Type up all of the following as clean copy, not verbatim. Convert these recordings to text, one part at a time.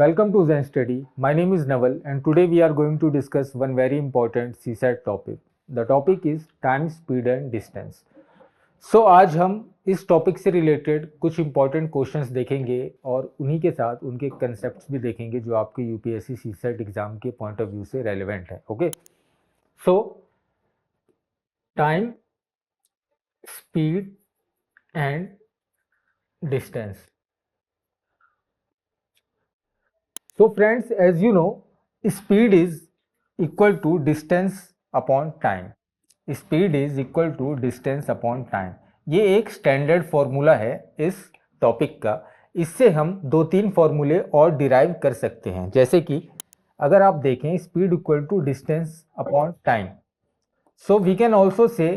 Welcome to Zen Study. My name is Naval and today we are going to discuss one very important CSAT topic. The topic is time, speed and distance. So आज हम इस topic से related कुछ important questions देखेंगे और उन्हीं के साथ उनके कंसेप्ट्स भी देखेंगे जो आपके यूपीएससी सीसेट एग्जाम के पॉइंट ऑफ व्यू से रेलेवेंट है. Okay, so time, speed and distance. So friends, as you know, speed is equal to distance upon time. Speed is equal to distance upon time. ये एक standard formula है इस topic का. इससे हम 2-3 फॉर्मूले और डिराइव कर सकते हैं. जैसे कि अगर आप देखें speed equal to distance upon time, so we can also say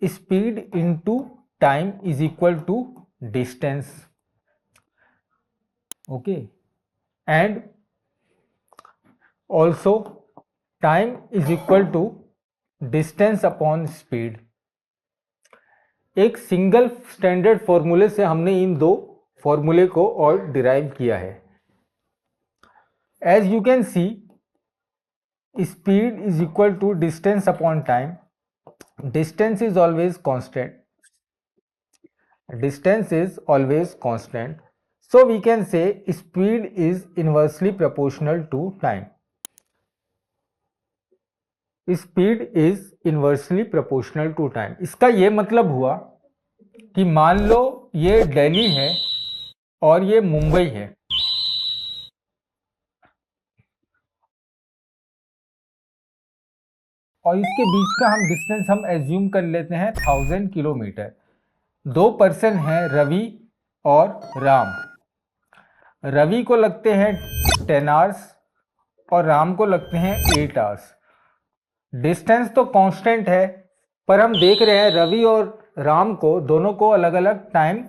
speed into time is equal to distance. Okay, and also time is equal to distance upon speed. एक सिंगल स्टैंडर्ड फॉर्मूले से हमने इन दो फॉर्मूले को और डिराइव किया है. As you can see, speed is equal to distance upon time. Distance is always constant. Distance is always constant. So we can say speed is inversely proportional to time. Speed is inversely proportional to time. इसका ये मतलब हुआ कि मान लो ये दिल्ली है और ये मुंबई है, और इसके बीच का हम डिस्टेंस हम एज्यूम कर लेते हैं 1000 किलोमीटर. 2 पर्सन हैं, रवि और राम. रवि को लगते हैं 10 आवर्स और राम को लगते हैं 8 आवर्स. डिस्टेंस तो कांस्टेंट है, पर हम देख रहे हैं रवि और राम को दोनों को अलग अलग टाइम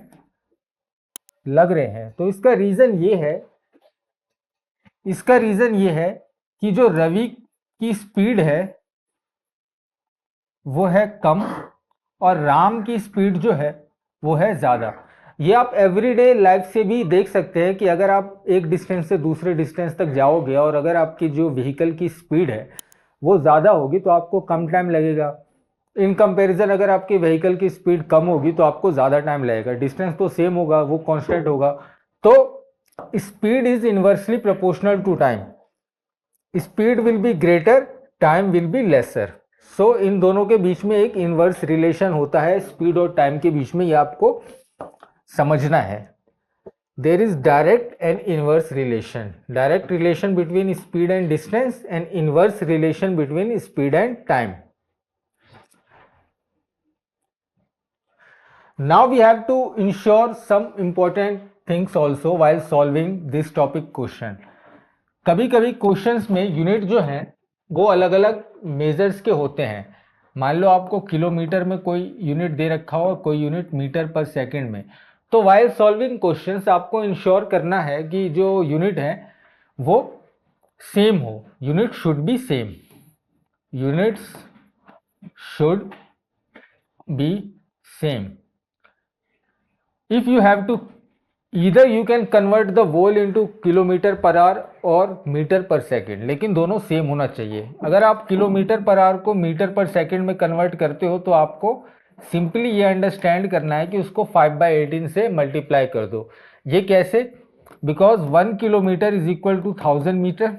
लग रहे हैं. तो इसका रीजन ये है कि जो रवि की स्पीड है वो है कम और राम की स्पीड जो है वो है ज़्यादा. ये आप एवरीडे लाइफ से भी देख सकते हैं कि अगर आप एक डिस्टेंस से दूसरे डिस्टेंस तक जाओगे और अगर आपकी जो व्हीकल की स्पीड है वो ज़्यादा होगी तो आपको कम टाइम लगेगा. इन कंपैरिजन अगर आपकी व्हीकल की स्पीड कम होगी तो आपको ज़्यादा टाइम लगेगा. डिस्टेंस तो सेम होगा, वो कांस्टेंट होगा. तो speed is inversely proportional to time. Speed will be greater, time will be lesser. So इन दोनों के बीच में एक इनवर्स रिलेशन होता है स्पीड और टाइम के बीच में. ये आपको समझना है. There is direct and inverse relation. Direct relation between speed and distance and inverse relation between speed and time. Now we have to ensure some important things also while solving this topic question. कभी कभी questions में unit जो हैं वो अलग अलग measures के होते हैं. मान लो आपको किलोमीटर में कोई यूनिट दे रखा हो और कोई यूनिट मीटर पर सेकंड में. तो वाइल सॉल्विंग क्वेश्चंस आपको इंश्योर करना है कि जो यूनिट है वो सेम हो. Unit should be same. Units should be same. If you have to, either you can convert the whole into kilometre per hour और मीटर पर सेकंड, लेकिन दोनों सेम होना चाहिए. अगर आप किलोमीटर पर आवर को मीटर पर सेकंड में convert करते हो तो आपको सिंपली ये अंडरस्टैंड करना है कि उसको 5/18 से मल्टीप्लाई कर दो. ये कैसे? Because 1 kilometre is equal to 1000 metre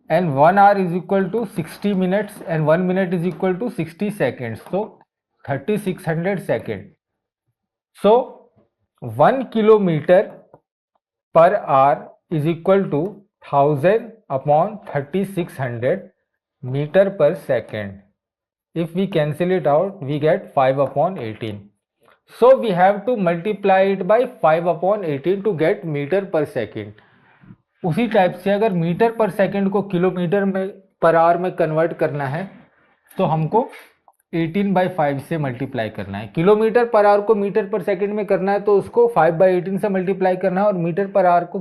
and 1 hour is equal to 60 minutes and 1 minute is equal to 60 seconds. तो 3600 second. So 1 kilometre per hour is equal to 1000 upon 3600 metre per second. If we cancel it out, we get 5/18. So we have to multiply it by 5/18 to get meter per second. उसी type से अगर metre per second को kilometre में per hour में convert करना है तो हमको 18/5 से मल्टीप्लाई करना है. किलोमीटर पर आवर को मीटर पर सेकंड में करना है तो उसको 5/18 से मल्टीप्लाई करना है, और मीटर पर आवर को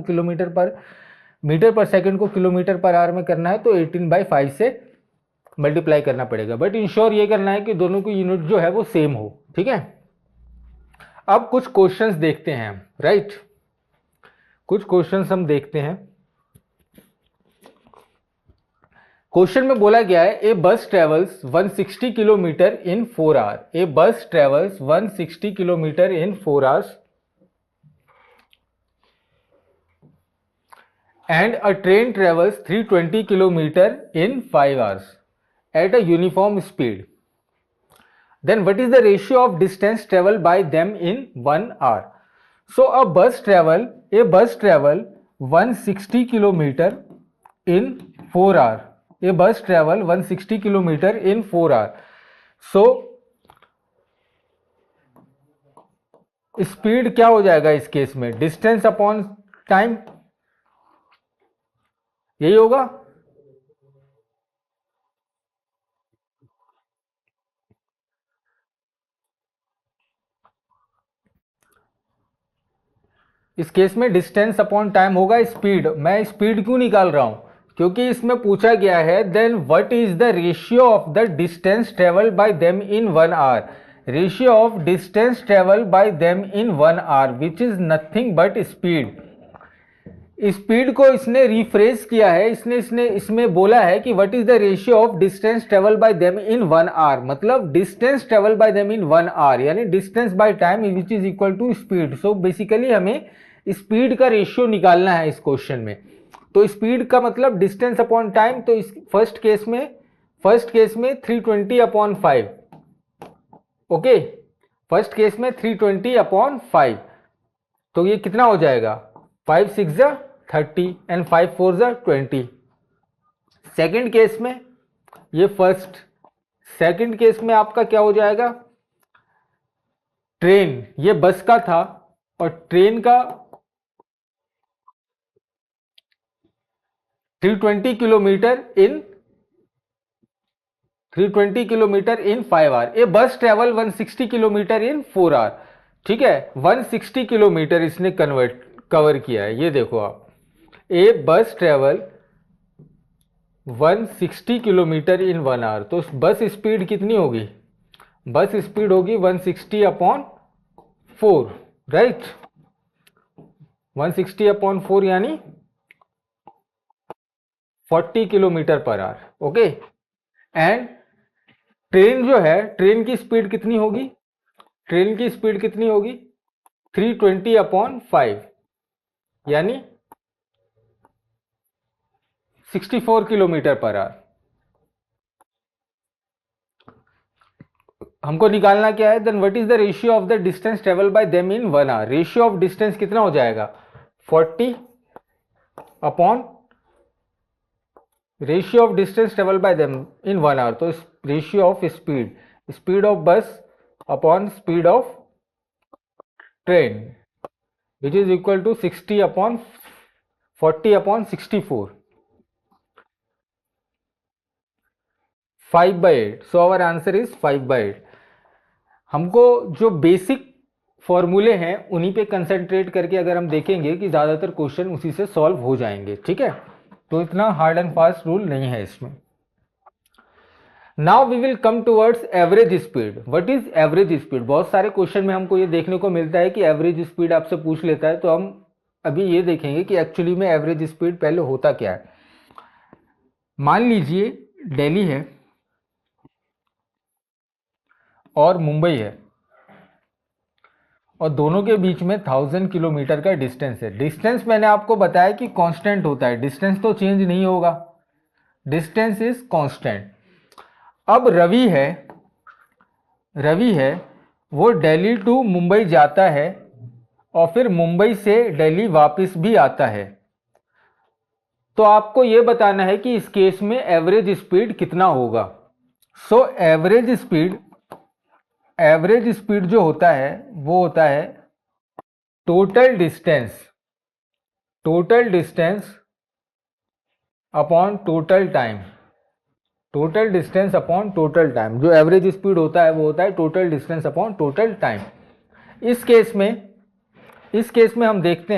मीटर पर सेकंड को किलोमीटर पर आवर में करना है तो 18/5 से मल्टीप्लाई करना पड़ेगा. बट इंश्योर ये करना है कि दोनों की यूनिट जो है वो सेम हो. ठीक है. अब कुछ क्वेश्चंस देखते हैं हम. राइट, कुछ क्वेश्चंस हम देखते हैं। क्वेश्चन में बोला गया है ए बस ट्रेवल्स 160 किलोमीटर इन 4 आवर। ए बस travels 160 kilometre in 4 hours and a train travels 320 kilometer in 5 hours at a uniform speed. Then what is the ratio of distance traveled by them in 1 hour? So a bus travel 160 kilometer in 4 hour. A bus travel 160 kilometer in 4 hour. So speed क्या हो जाएगा इस case में? Distance upon time, यही होगा। इस case में distance upon time होगा स्पीड। मैं स्पीड क्यों निकाल रहा हूं? क्योंकि इसमें पूछा गया है then what is the ratio of the distance travel by them in 1 hour. Ratio of distance travel by them in 1 hour which is nothing but speed. Speed को इसने रिफ्रेश किया है, इसने इसमें बोला है कि what is the ratio of distance travel by them in 1 hour, मतलब distance travel by them in 1 hour यानी distance by time which is equal to speed. So basically हमें स्पीड का रेशियो निकालना है इस क्वेश्चन में। तो स्पीड का मतलब डिस्टेंस अपॉन टाइम, तो इस फर्स्ट केस में 320 अपॉन 5। ओके, फर्स्ट केस में 320 अपॉन 5, तो ये कितना हो जाएगा? 5 6 जा 30 एंड 5 4 जा 20। सेकेंड केस में ये सेकेंड केस में आपका क्या हो जाएगा? ट्रेन, ये बस का था और ट्रेन का 320 किलोमीटर इन 5 आवर। ए बस ट्रेवल 160 किलोमीटर इन 4 आवर। ठीक है, 160 किलोमीटर इसने कवर किया है। ये देखो आप, ए बस ट्रेवल 160 किलोमीटर इन 1 आवर, तो बस स्पीड कितनी होगी? बस स्पीड होगी 160 अपॉन 4, राइट। 160 अपॉन 4 यानी 40 kilometre per our. Okay, and train जो है, ट्रेन की स्पीड कितनी होगी? ट्रेन की स्पीड कितनी होगी? 320 अपॉन 5 यानी 64 किलोमीटर पर आवर। हमको निकालना क्या है? Then what is the ratio of the distance travel by them in 1 hour. Ratio of distance कितना हो जाएगा? 40 upon ratio of distance travel by them in 1 hour, तो ratio of speed of bus upon speed of train which is equal to 60 upon 40 upon 64, 5/8। So our answer is 5/8। हमको जो basic फॉर्मूले हैं उन्हीं पे कंसंट्रेट करके अगर हम देखेंगे कि ज़्यादातर क्वेश्चन उसी से सॉल्व हो जाएंगे। ठीक है, तो इतना हार्ड एंड फास्ट रूल नहीं है इसमें। Now we will come towards average speed. What is average speed? बहुत सारे क्वेश्चन में हमको ये देखने को मिलता है कि एवरेज स्पीड आपसे पूछ लेता है, तो हम अभी ये देखेंगे कि एक्चुअली में एवरेज स्पीड पहले होता क्या है। मान लीजिए दिल्ली है और मुंबई है और दोनों के बीच में 1000 किलोमीटर का डिस्टेंस है। डिस्टेंस मैंने आपको बताया कि कांस्टेंट होता है, डिस्टेंस तो चेंज नहीं होगा, डिस्टेंस इज कांस्टेंट। अब रवि है, वो दिल्ली टू मुंबई जाता है और फिर मुंबई से दिल्ली वापस भी आता है। तो आपको यह बताना है कि इस केस में एवरेज स्पीड कितना होगा। सो एवरेज स्पीड जो होता है वो होता है total distance upon total time. Total distance upon total time, जो एवरेज स्पीड होता है वो होता है total distance upon total time. इस केस में हम देखते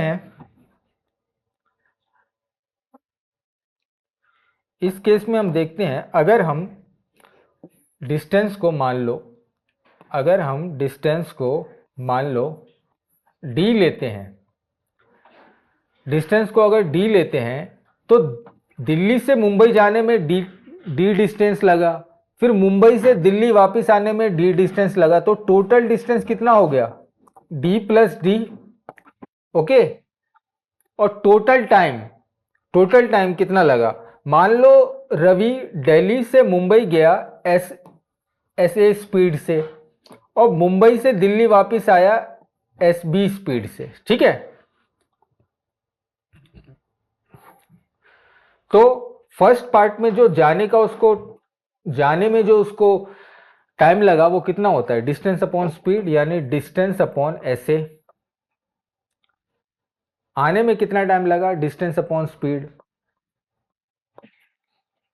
हैं, अगर हम डिस्टेंस को मान लो d लेते हैं, डिस्टेंस को अगर डी लेते हैं तो दिल्ली से मुंबई जाने में डी डिस्टेंस लगा, फिर मुंबई से दिल्ली वापस आने में डी डिस्टेंस लगा, तो टोटल डिस्टेंस कितना हो गया, डी प्लस डी। ओके, और टोटल टाइम कितना लगा। मान लो रवि दिल्ली से मुंबई गया एस ए स्पीड से, और मुंबई से दिल्ली वापस आया एस बी स्पीड से, ठीक है। तो फर्स्ट पार्ट में जो जाने में जो उसको टाइम लगा वो कितना होता है, डिस्टेंस अपॉन स्पीड, यानी डिस्टेंस अपॉन एस ए। आने में कितना टाइम लगा, distance upon speed,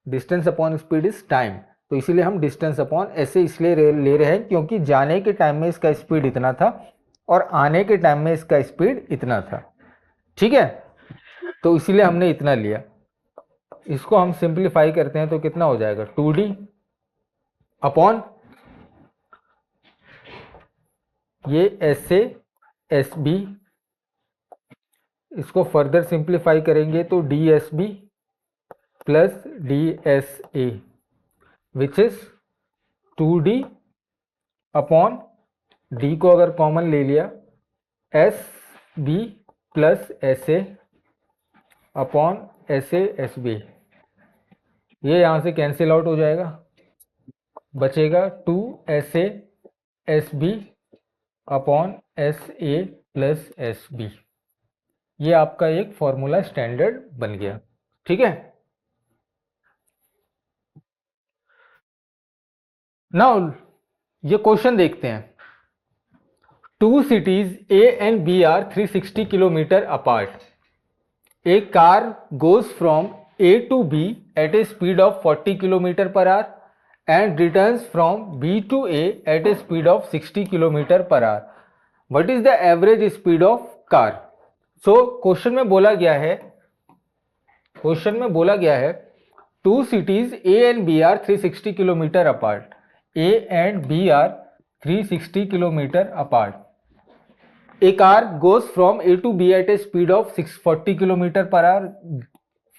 distance upon speed is time, तो इसीलिए हम डिस्टेंस अपॉन ऐसे इसलिए ले रहे हैं क्योंकि जाने के टाइम में इसका स्पीड इतना था और आने के टाइम में इसका स्पीड इतना था, ठीक है। तो इसीलिए हमने इतना लिया। इसको हम सिंप्लीफाई करते हैं तो कितना हो जाएगा, 2D upon S A A S बी, इसको फर्दर सिंप्लीफाई करेंगे तो D S B plus D S A, which is 2D upon D को अगर कॉमन ले लिया S B plus S A upon S A S B, ये यहां से कैंसिल आउट हो जाएगा, बचेगा 2 S A S B upon S A plus S B. ये आपका एक फॉर्मूला स्टैंडर्ड बन गया, ठीक है। नाउ ये क्वेश्चन देखते हैं। Two cities A and B are 360 kilometre apart. A car goes from A to B at a speed of 40 km per hour and returns from B to A at a speed of 60 km per hour. What is the average speed of car? So question में बोला गया है two cities A and B are 360 km apart. A and B are 360 km apart. A car goes from A to B at a speed of 640 kilometre per hour,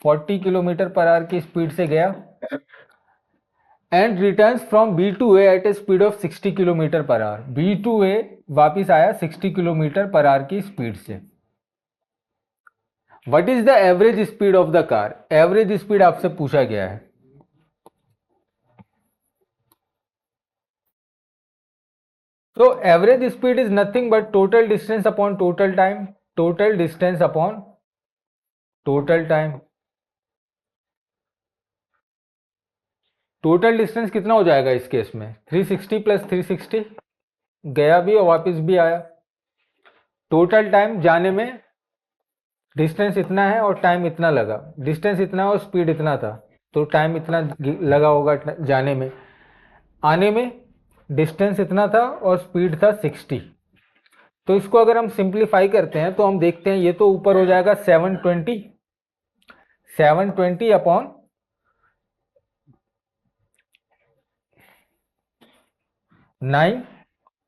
40 kilometre per hour की speed से गया, and returns from B to A at a speed of 60 kilometre per hour. B to A वापिस आया 60 kilometre per hour की speed से। What is the average speed of the car? Average speed आपसे पूछा गया है। तो average speed is nothing but total distance upon total time, total distance upon total time. Total distance कितना हो जाएगा इस केस में, 360 प्लस 360, गया भी और वापस भी आया। टोटल टाइम जाने में डिस्टेंस इतना है और टाइम इतना लगा, डिस्टेंस इतना और स्पीड इतना था, तो टाइम इतना लगा होगा जाने में। आने में डिस्टेंस इतना था और स्पीड था 60। तो इसको अगर हम सिंप्लीफाई करते हैं तो हम देखते हैं ये तो ऊपर हो जाएगा 720 upon 9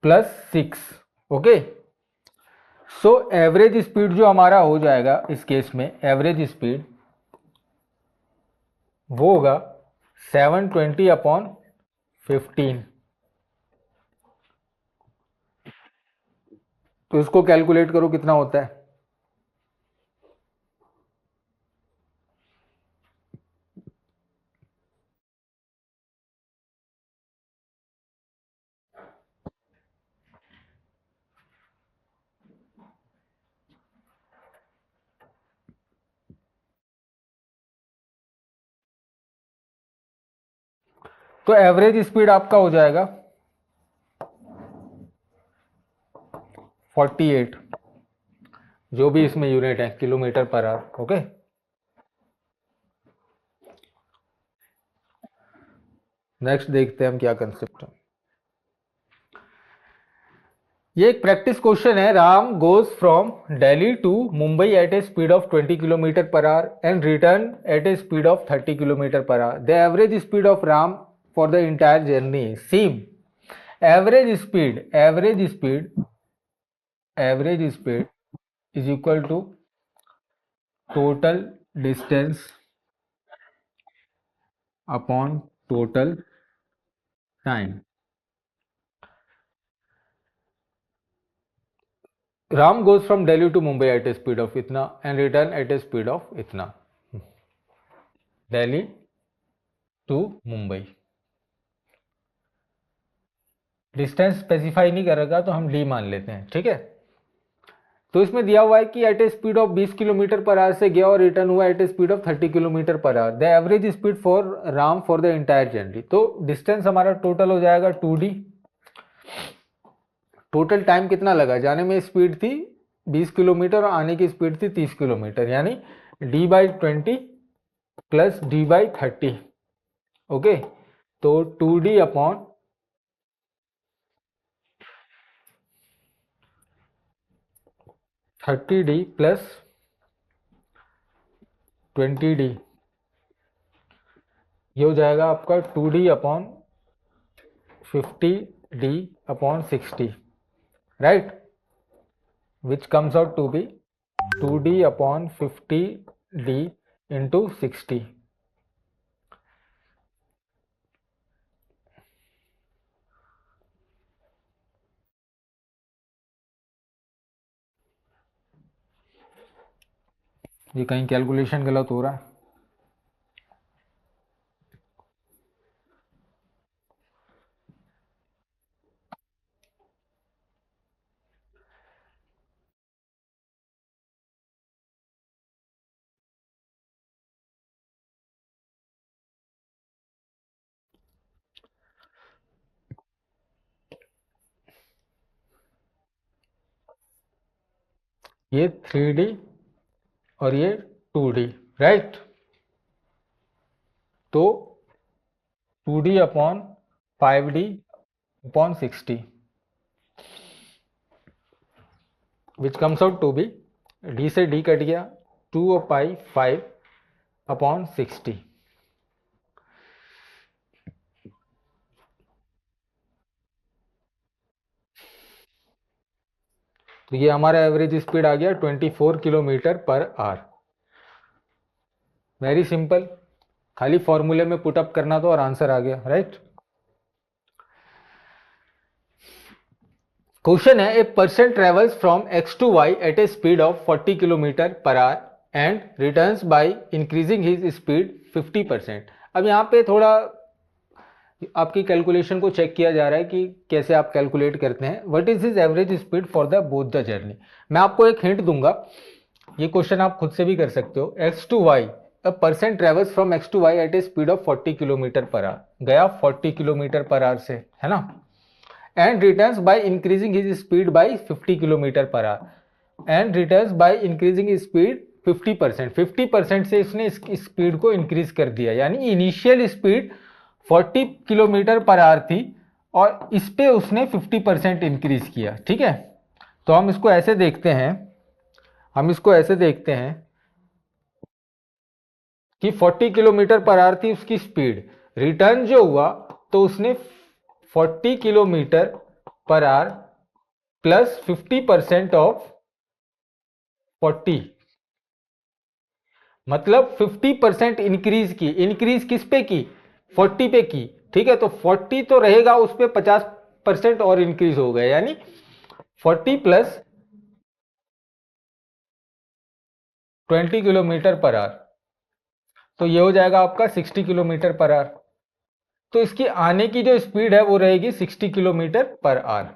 plus 6। Okay, so average speed जो हमारा हो जाएगा इस केस में, एवरेज स्पीड वो होगा 720 अपॉन 15। तो इसको कैलकुलेट करो कितना होता है। तो एवरेज स्पीड आपका हो जाएगा 48, जो भी इसमें यूनिट है kilometre per our. Okay, next देखते हैं हम क्या कंसेप्ट है। ये एक प्रैक्टिस क्वेश्चन है। Ram goes from Delhi to Mumbai at a speed of 20 kilometre per hour and return at a speed of 30 kilometre per hour. The average speed of Ram for the entire journey same. Average speed is equal to total distance upon total time. Ram goes from Delhi to Mumbai at a speed of इतना and return at a speed of इतना। Delhi to Mumbai, distance specify नहीं करेगा तो हम D मान लेते हैं, ठीक है। तो इसमें दिया हुआ है कि at a speed of 20 kilometre per hour से गया और रिटर्न हुआ at a speed of 30 kilometre per hour. The average speed for Ram for the entire journey. तो डिस्टेंस हमारा टोटल हो जाएगा 2d। टोटल टाइम कितना लगा, जाने में स्पीड थी 20 किलोमीटर और आने की स्पीड थी 30 किलोमीटर, यानी d/20 प्लस d/30। ओके, तो 2d upon 30d plus 20d, ये हो जाएगा आपका 2d upon 50d upon 60, right, which comes out to be 2d upon 50d into 60। ये कहीं कैलकुलेशन गलत हो रहा है। ये 3d और ये 2d, राइट। तो 2d upon 5d upon 60 which comes out to be, d से d कट गया, 2 और पाई 5 अपॉन 60। तो ये हमारा एवरेज स्पीड आ गया 24 kilometre per our. Very simple, खाली फॉर्मूले में पुटअप करना तो और आंसर आ गया, राइट। क्वेश्चन है, a person travels from X to Y at a speed of 40 kilometre per hour and returns by increasing his speed 50%। अब यहाँ पे थोड़ा आपकी कैलकुलेशन को चेक किया जा रहा है कि कैसे आप कैलकुलेट करते हैं। What is his average speed for the both the journey. मैं आपको एक हिंट दूंगा, ये क्वेश्चन आप खुद से भी कर सकते हो। X to Y, a person travels from X to Y at a speed of 40 kilometre per hour, गया 40 किलोमीटर पर आवर से, है ना, and returns by increasing his speed by 50 kilometre per hour and returns by increasing his speed 50%। 50% से इसने इस speed को increase कर दिया, यानी initial speed 40 kilometre per our थी और इस पे उसने 50% इंक्रीज किया, ठीक है। तो हम इसको ऐसे देखते हैं, कि 40 किलोमीटर पर आवर थी उसकी स्पीड, रिटर्न जो हुआ तो उसने 40 kilometre per our plus 50% of 40, मतलब 50% इंक्रीज की। इंक्रीज किस पे की, 40 पे की, ठीक है। तो 40 तो रहेगा, उस पे 50% और इंक्रीज हो गया, यानी 40 प्लस 20 किलोमीटर पर आवर, तो ये हो जाएगा आपका 60 किलोमीटर पर आवर। तो इसकी आने की जो स्पीड है वो रहेगी 60 किलोमीटर पर आवर।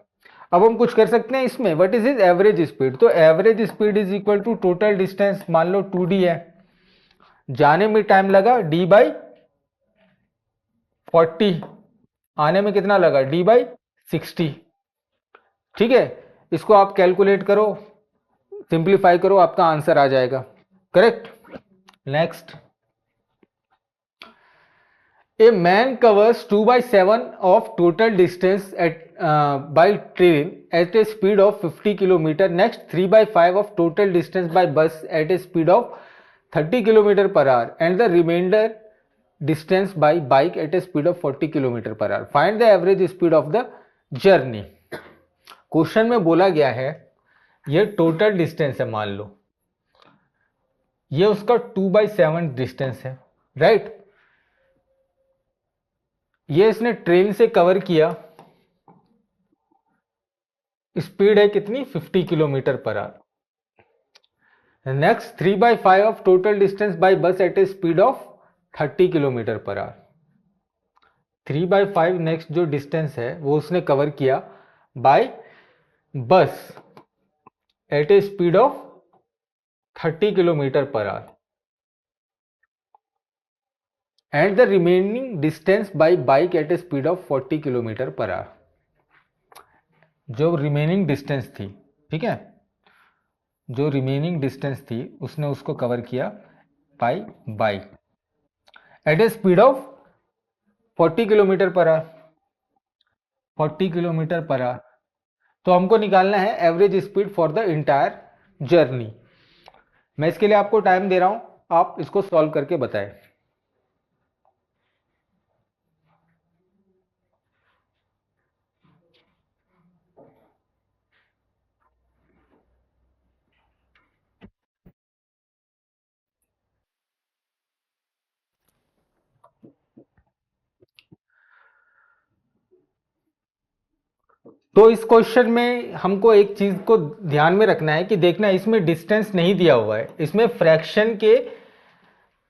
अब हम कुछ कर सकते हैं इसमें, what is is average speed. तो average speed is equal to total distance, मान लो 2d है, जाने में टाइम लगा d/40, आने में कितना लगा d/60, ठीक है। इसको आप कैलकुलेट करो, सिंप्लीफाई करो, आपका आंसर आ जाएगा, correct. Next, a man covers 2/7 of total distance by train at a speed of 50 km. Next 3/5 of total distance by bus at a speed of 30 km per hour and the remainder distance by bike at a speed of 40 km per hour. Find the average speed of the journey. Question में बोला गया है ये total distance है, मान लो ये उसका 2/7 डिस्टेंस है, राइट। ये इसने ट्रेन से कवर किया, स्पीड है कितनी, 50 kilometre per hour. Next 3/5 of total distance by bus at a speed of 30 kilometre per hour. 3/5 next जो डिस्टेंस है वो उसने कवर किया by bus at a speed of 30 kilometre per hour, and the remaining distance by bike at a speed of 40 kilometre per hour. जो remaining distance थी, ठीक है, जो रिमेनिंग डिस्टेंस थी उसने उसको कवर किया by bike at a speed of 40 kilometre per hour. 40 kilometre per hour, तो हमको निकालना है average speed for the entire journey. मैं इसके लिए आपको टाइम दे रहा हूं, आप इसको सॉल्व करके बताएं। तो इस क्वेश्चन में हमको एक चीज को ध्यान में रखना है कि देखना, इसमें डिस्टेंस नहीं दिया हुआ है, इसमें फ्रैक्शन के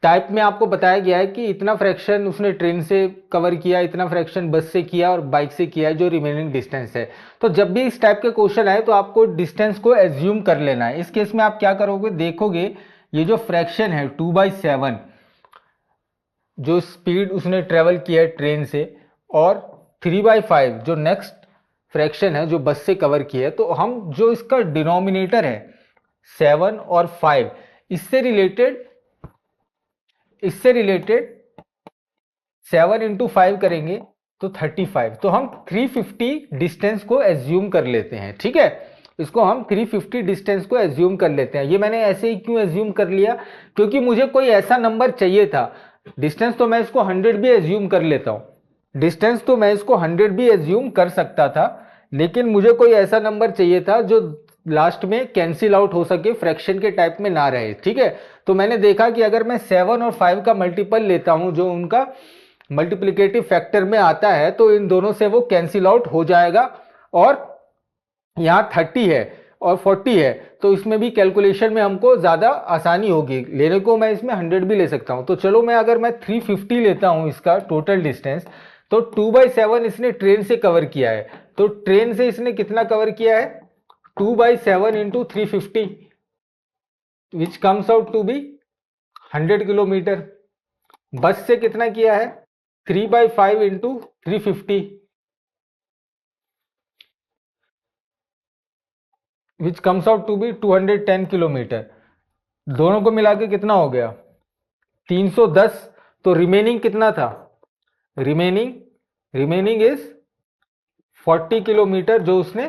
टाइप में आपको बताया गया है कि इतना फ्रैक्शन उसने ट्रेन से कवर किया, इतना फ्रैक्शन बस से किया और बाइक से किया है, जो रिमेनिंग डिस्टेंस है। तो जब भी इस टाइप के क्वेश्चन आए तो आपको डिस्टेंस को एज्यूम कर लेना है। इस केस में आप क्या करोगे, देखोगे ये जो फ्रैक्शन है 2/7 जो स्पीड उसने ट्रेवल किया है ट्रेन से, और 3/5 जो नेक्स्ट फ्रैक्शन है जो बस से कवर किया है, तो हम जो इसका डिनोमिनेटर है 7 और 5, इससे रिलेटेड 7 इंटू 5 करेंगे तो 35, तो हम 350 डिस्टेंस को एज्यूम कर लेते हैं, ठीक है। इसको हम 350 डिस्टेंस को एज्यूम कर लेते हैं। ये मैंने ऐसे ही क्यों एज्यूम कर लिया, क्योंकि मुझे कोई ऐसा नंबर चाहिए था। डिस्टेंस तो मैं इसको 100 भी एज्यूम कर लेता हूं, डिस्टेंस तो मैं इसको 100 भी एज्यूम कर सकता था, लेकिन मुझे कोई ऐसा नंबर चाहिए था जो लास्ट में कैंसिल आउट हो सके, फ्रैक्शन के टाइप में ना रहे, ठीक है। तो मैंने देखा कि अगर मैं 7 और 5 का मल्टीपल लेता हूं जो उनका मल्टीप्लिकेटिव फैक्टर में आता है, तो इन दोनों से वो कैंसिल आउट हो जाएगा, और यहां 30 है और 40 है, तो इसमें भी कैलकुलेशन में हमको ज्यादा आसानी होगी लेने को। मैं इसमें 100 भी ले सकता हूं, तो चलो मैं अगर मैं 350 लेता हूं इसका टोटल डिस्टेंस, तो 2/7 इसने ट्रेन से कवर किया है, तो ट्रेन से इसने कितना कवर किया है, 2/7 into 350, which comes out to be 100 kilometre. Bus से कितना किया है, 3/5 into 350, which comes out to be 210 kilometre. दोनों को मिला के कितना हो गया, 310। तो रिमेनिंग कितना था, रिमेनिंग रिमेनिंग इज 40 किलोमीटर जो उसने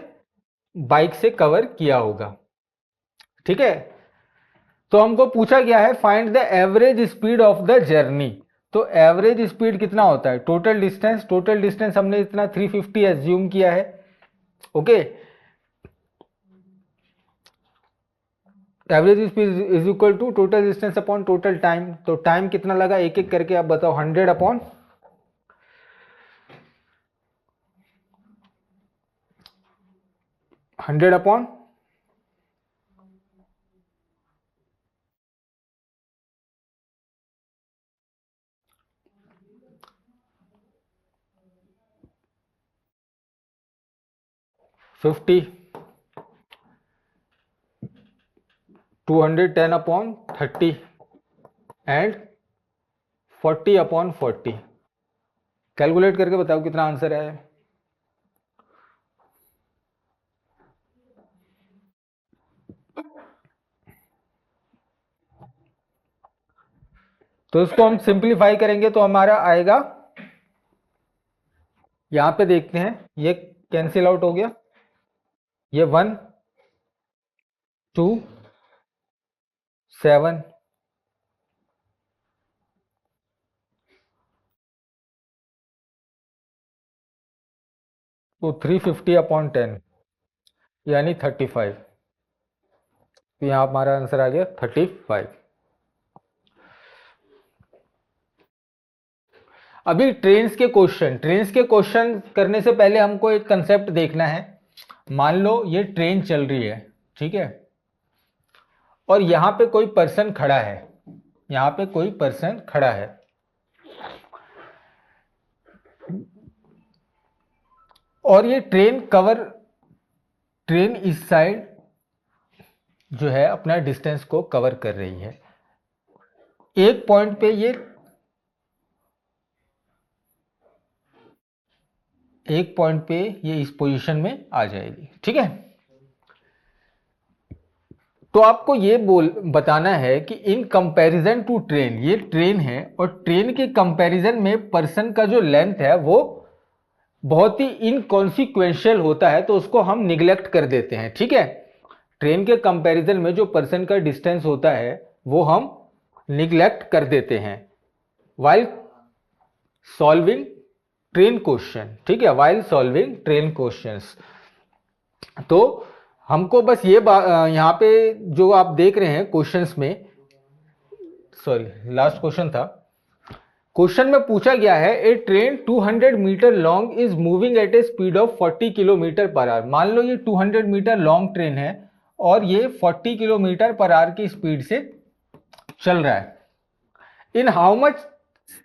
बाइक से कवर किया होगा, ठीक है। तो हमको पूछा गया है find the average speed of the journey. तो एवरेज स्पीड कितना होता है, टोटल डिस्टेंस, टोटल डिस्टेंस हमने इतना 350 एज्यूम किया है, okay. Average speed is equal to total distance upon total time. तो टाइम कितना लगा एक एक करके आप बताओ, 100 upon 100 upon 50, 210 upon 30 and 40 upon 40। Calculate करके बताओ कितना आंसर है। तो इसको हम सिंप्लीफाई करेंगे तो हमारा आएगा, यहां पे देखते हैं, ये कैंसिल आउट हो गया, ये 1 2 7 तो 350 अपॉन 10 यानी 35। तो यहां हमारा आंसर आ गया 35। अभी ट्रेन्स के क्वेश्चन करने से पहले हमको एक कंसेप्ट देखना है। मान लो ये ट्रेन चल रही है, ठीक है, और यहां पे कोई पर्सन खड़ा है, यहां पे कोई पर्सन खड़ा है, और ये ट्रेन इस साइड जो है अपना डिस्टेंस को कवर कर रही है। एक पॉइंट पे ये इस पोजीशन में आ जाएगी, ठीक है। तो आपको ये बताना है कि इन कंपैरिजन टू ट्रेन, ये ट्रेन है और ट्रेन के कंपैरिजन में पर्सन का जो लेंथ है वो बहुत ही इनकॉन्सिक्वेंशियल होता है, तो उसको हम निग्लेक्ट कर देते हैं, ठीक है। ट्रेन के कंपैरिजन में जो पर्सन का डिस्टेंस होता है वो हम निग्लेक्ट कर देते हैं वाइल सॉल्विंग ट्रेन क्वेश्चन, ठीक है, वाइल सॉल्विंग ट्रेन क्वेश्चंस। तो हमको बस ये यहाँ पे जो आप देख रहे हैं क्वेश्चंस में, सॉरी लास्ट क्वेश्चन था, क्वेश्चन में पूछा गया है a train 200 metre long is moving at a speed of 40 kilometre per hour. मान लो ये 200 मीटर लॉन्ग ट्रेन है और ये 40 किलोमीटर पर आवर की स्पीड से चल रहा है। इन how much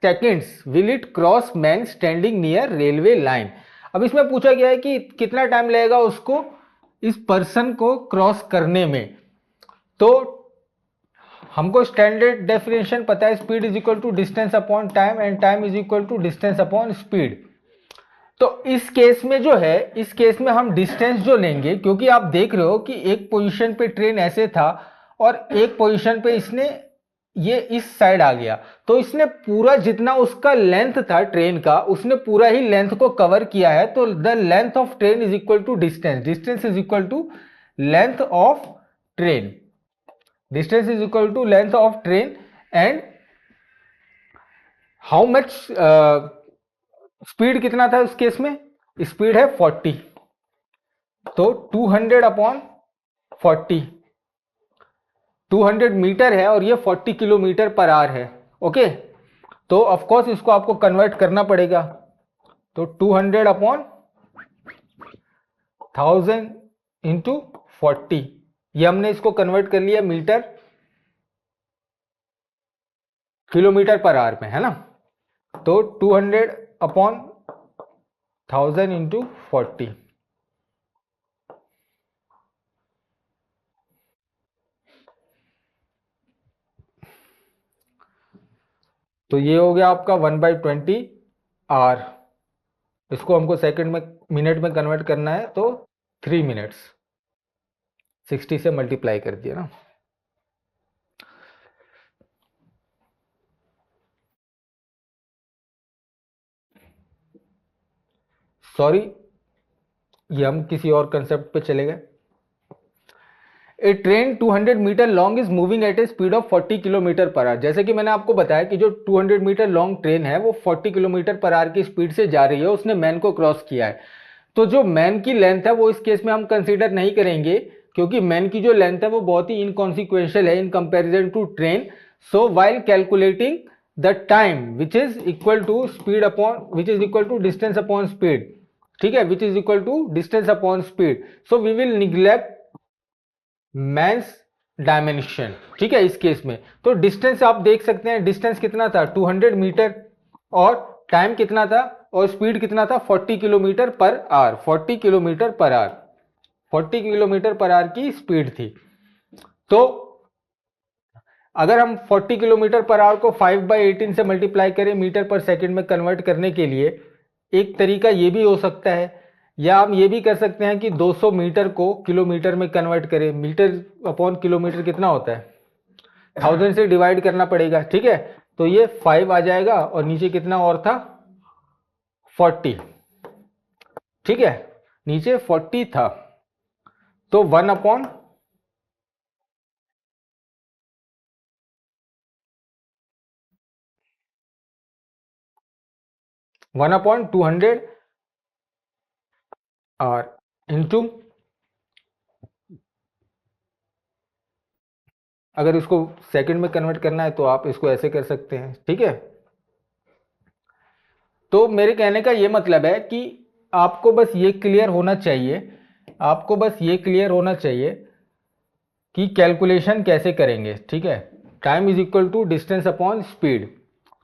seconds will it cross man standing near railway line. अब इसमें पूछा गया है कि कितना टाइम लगेगा उसको, इस पर्सन को क्रॉस करने में। तो हमको स्टैंडर्ड डेफिनेशन पता है, speed is equal to distance upon time and time is equal to distance upon speed. तो इस केस में जो है, इस केस में हम डिस्टेंस जो लेंगे, क्योंकि आप देख रहे हो कि एक पोजीशन पे ट्रेन ऐसे था और एक पोजीशन पे इसने ये इस साइड आ गया, तो इसने पूरा जितना उसका लेंथ था ट्रेन का, उसने पूरा ही लेंथ को कवर किया है। तो the length of train is equal to distance, distance is equal to length of train, distance is equal to length of train and how much speed कितना था उस केस में, स्पीड है 40, तो 200 अपॉन 40, 200 मीटर है और ये 40 किलोमीटर पर आवर है, ओके। तो ऑफ कोर्स इसको आपको कन्वर्ट करना पड़ेगा, तो 200 अपॉन 1000 इंटू 40, ये हमने इसको कन्वर्ट कर लिया मीटर किलोमीटर पर आवर में, है ना। तो 200 अपॉन 1000 इंटू 40, तो ये हो गया आपका 1/20 आर। इसको हमको सेकंड में मिनट में कन्वर्ट करना है, तो 3 मिनट्स, 60 से मल्टीप्लाई कर दिया ना। सॉरी, ये हम किसी और कंसेप्ट पे चले गए। A train 200 metre long is moving at a speed of 40 kilometre per hour. जैसे कि मैंने आपको बताया कि जो 200 मीटर लॉन्ग ट्रेन है वो 40 किलोमीटर पर आवर की स्पीड से जा रही है, उसने मैन को क्रॉस किया है। तो जो मैन की लेंथ है वो इस केस में हम कंसीडर नहीं करेंगे, क्योंकि मैन की जो लेंथ है वो बहुत ही इनकॉन्सिक्वेंशियल है in comparison to train. So while calculating the time which is equal to speed upon which is equal to distance upon speed, ठीक है, which is equal to distance upon speed, so we will neglect man's dimension, ठीक है, इस case में। तो distance आप देख सकते हैं, डिस्टेंस कितना था 200 मीटर और टाइम कितना था और स्पीड कितना था 40 kilometre per hour, 40 kilometre per hour, 40 kilometre per hour की स्पीड थी। तो अगर हम 40 किलोमीटर पर आवर को 5/18 से मल्टीप्लाई करें मीटर पर सेकंड में कन्वर्ट करने के लिए, एक तरीका ये भी हो सकता है, या हम ये भी कर सकते हैं कि 200 मीटर को किलोमीटर में कन्वर्ट करें। मीटर अपॉन किलोमीटर कितना होता है, 1000 से डिवाइड करना पड़ेगा, ठीक है। तो ये 5 आ जाएगा और नीचे कितना और था 40, ठीक है, नीचे 40 था, तो 1 अपॉन 200 और इंटू, अगर इसको सेकंड में कन्वर्ट करना है तो आप इसको ऐसे कर सकते हैं, ठीक है। तो मेरे कहने का ये मतलब है कि आपको बस ये क्लियर होना चाहिए, आपको बस ये क्लियर होना चाहिए कि कैलकुलेशन कैसे करेंगे, ठीक है। Time is equal to distance upon speed.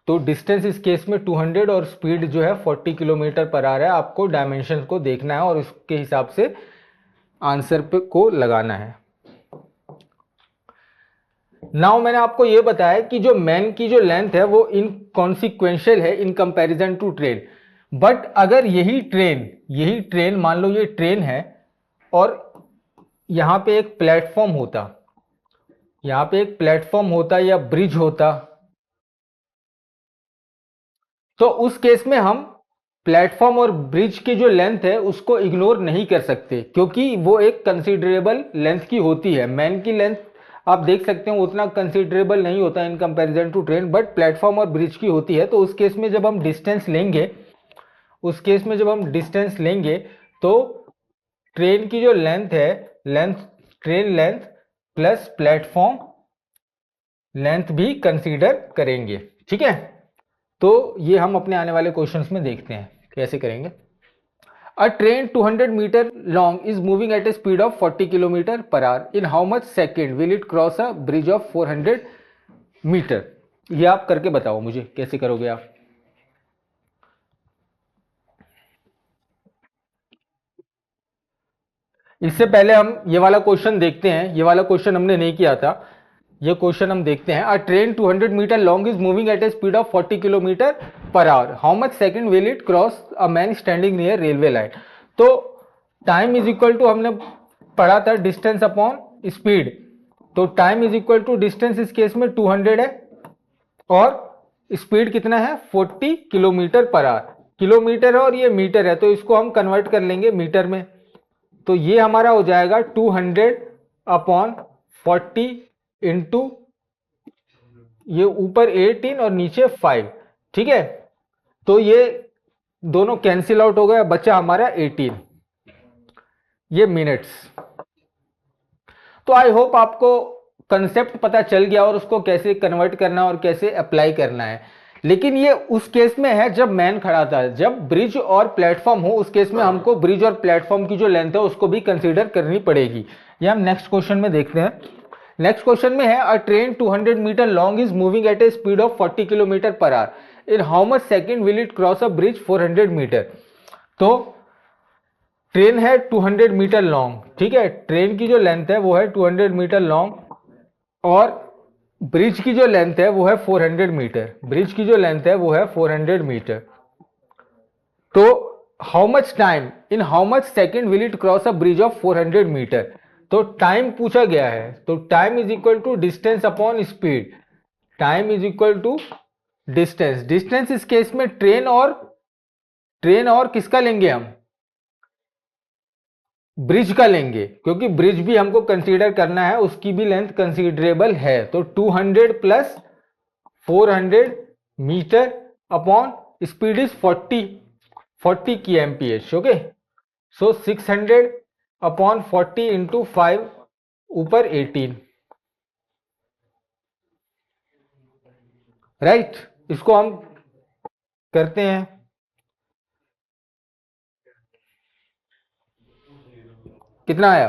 तो डिस्टेंस इस केस में 200 और स्पीड जो है 40 किलोमीटर पर आवर है। आपको डायमेंशन को देखना है और उसके हिसाब से आंसर पे को लगाना है। नाउ मैंने आपको यह बताया कि जो मैन की जो लेंथ है वो इनकॉन्सिक्वेंशियल है in comparison to train. But अगर यही ट्रेन मान लो ये ट्रेन है और यहां पे एक प्लेटफॉर्म होता, यहां पे एक प्लेटफॉर्म होता या ब्रिज होता, तो उस केस में हम प्लेटफॉर्म और ब्रिज की जो लेंथ है उसको इग्नोर नहीं कर सकते, क्योंकि वो एक कंसीडरेबल लेंथ की होती है। मैन की लेंथ आप देख सकते हैं उतना कंसीडरेबल नहीं होता in comparison to train, but platform और ब्रिज की होती है। तो उस केस में जब हम डिस्टेंस लेंगे, उस केस में जब हम डिस्टेंस लेंगे तो ट्रेन की जो लेंथ है, train length plus platform length भी कंसीडर करेंगे, ठीक है। तो ये हम अपने आने वाले क्वेश्चंस में देखते हैं कैसे करेंगे। A train 200 metre long is moving at a speed of 40 kilometre per hour in how much second will it cross a bridge of 400 metre. ये आप करके बताओ मुझे कैसे करोगे आप। इससे पहले हम ये वाला क्वेश्चन देखते हैं, ये वाला क्वेश्चन हमने नहीं किया था, ये क्वेश्चन हम देखते हैं। A train 200 metre long is moving at a speed of 40 kilometre per hour how much second will it cross a man standing near railway line. तो टाइम इज इक्वल टू हमने पढ़ा था डिस्टेंस अपॉन स्पीड। तो time is equal to distance इस case में 200 है और speed कितना है 40 किलोमीटर पर आवर। किलोमीटर है और ये मीटर है, तो इसको हम कन्वर्ट कर लेंगे मीटर में। तो ये हमारा हो जाएगा 200 अपॉन 40 इंटू ये ऊपर 18 और नीचे 5, ठीक है। तो ये दोनों कैंसिल आउट हो गया, बचा हमारा 18, ये मिनट्स। तो आई होप आपको कंसेप्ट पता चल गया और उसको कैसे कन्वर्ट करना और कैसे अप्लाई करना है। लेकिन ये उस केस में है जब मैन खड़ा था, जब ब्रिज और प्लेटफॉर्म हो उस केस में हमको ब्रिज और प्लेटफॉर्म की जो लेंथ है उसको भी कंसीडर करनी पड़ेगी। ये हम नेक्स्ट क्वेश्चन में देखते हैं। नेक्स्ट क्वेश्चन में है a train 200 metre long is moving at a speed of 40 kilometre per hour in how much second will it cross a bridge 400 metre. तो ट्रेन है 200 मीटर लॉन्ग, ठीक है, ट्रेन की जो लेंथ है वो है 200 मीटर लॉन्ग और ब्रिज की जो लेंथ है वो है 400 मीटर, ब्रिज की जो लेंथ है वो है 400 मीटर। तो how much time in how much second will it cross a bridge of 400 metre. तो टाइम पूछा गया है, तो time is equal to distance upon speed. Time is equal to distance, distance इस केस में ट्रेन और किसका लेंगे हम, ब्रिज का लेंगे, क्योंकि ब्रिज भी हमको कंसीडर करना है, उसकी भी लेंथ कंसीडरेबल है। तो 200 plus 400 metre upon speed is 40 K MPH, okay. So 600 upon 40 into 5 ऊपर 18, राइट। इसको हम करते हैं। कितना आया,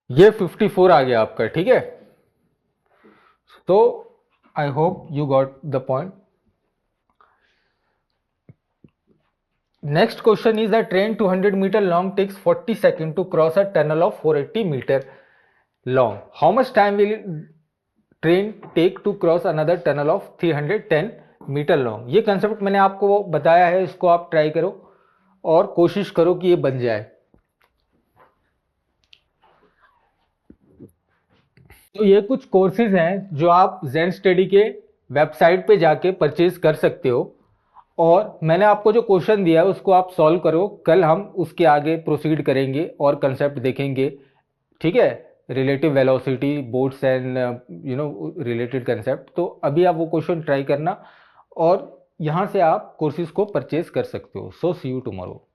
ये 54 आ गया आपका, ठीक है। तो I hope you got the point. Next question is a train 200 meter long takes 40 seconds to cross a tunnel of 480 meter long. How much time will train take to cross another tunnel of 310 metre long. ये concept मैंने आपको बताया है, इसको आप try करो और कोशिश करो कि ये बन जाए। तो ये कुछ कोर्सेज हैं जो आप ज़ेन स्टडी के वेबसाइट पे जाके परचेज कर सकते हो और मैंने आपको जो क्वेश्चन दिया है उसको आप सॉल्व करो। कल हम उसके आगे प्रोसीड करेंगे और कंसेप्ट देखेंगे, ठीक है, relative velocity, boats and related concept. तो अभी आप वो क्वेश्चन ट्राई करना और यहाँ से आप कोर्सेज को परचेज कर सकते हो। सो सी यू टुमारो।